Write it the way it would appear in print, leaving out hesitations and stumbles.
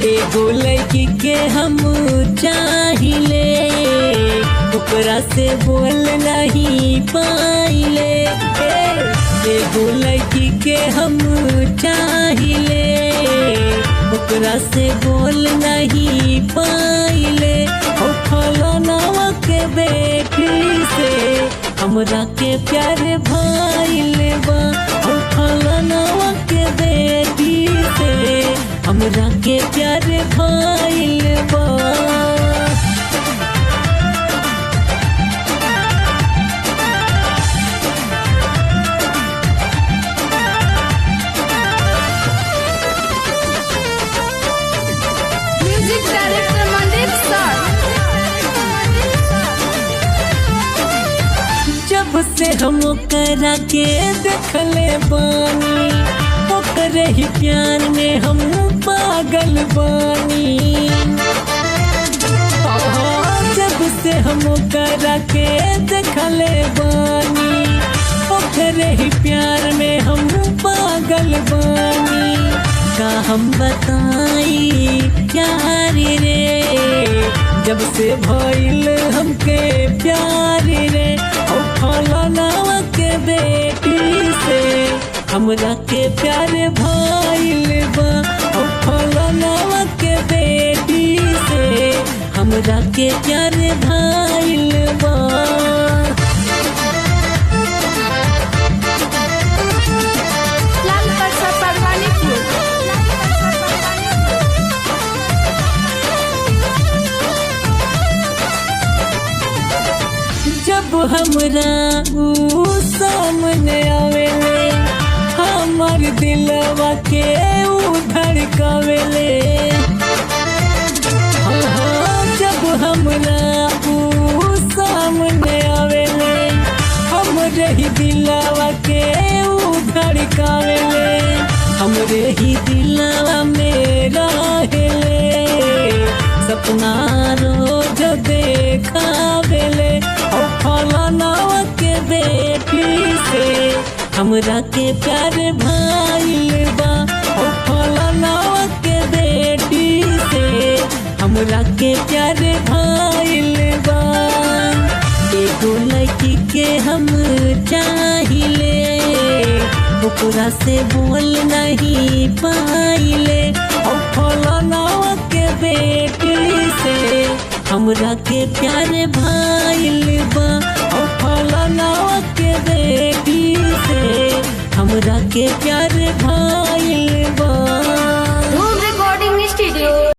एगो लड़की के हम चाहिले, ओकरा से बोल नहीं पाइले। एगो लड़की के हम चाहिले, ओकरा से बोल नहीं पाइले। ओ फलनवा के बेटी से हमरा के प्यार भाइले बा। ओ फलनवा के बेटी से हमरा के प्यार भाइले बा। म्यूजिक डायरेक्टर मनदीप सर। जब से हम ओकरा के देखले बानी, ओकरे ही प्यार में हम पागल बानी। जब से हम ओकरा के देखले बानी, ओकरे ही प्यार में हम पागल बानी। का हम बताई प्यार रे, जब से भइल हमके प्यार रे। ओ फलनवा के बेटी से हमरा के प्यार भाइल बा। ओ फलनवा के बेटी से हमरा के प्यार भाइल बा। लाल परसा परवानीपुर। जब हमरा ऊ सामने आवेले, हमर दिलवा के ऊ धड़कावेले। जब हमरा ऊ सामने आवेले, हमरे ही दिलवा के ऊ धड़कावेले। हमरे ही दिलवा में रहेले, सपना रोज देखावेले। ओ फलनवा के बेटी से हमरा के प्यार भाइल बा। ओ फलनवा के बेटी से हमरा के प्यार भाइल बा। एगो लड़की के हम चाहिले, ओकरा से बोल नहीं पाइले। ओ फलनवा के बेटी से हमरा के प्यार भाइल बा। ओ फलनवा के बेटी से हमरा के प्यार भाइल बा।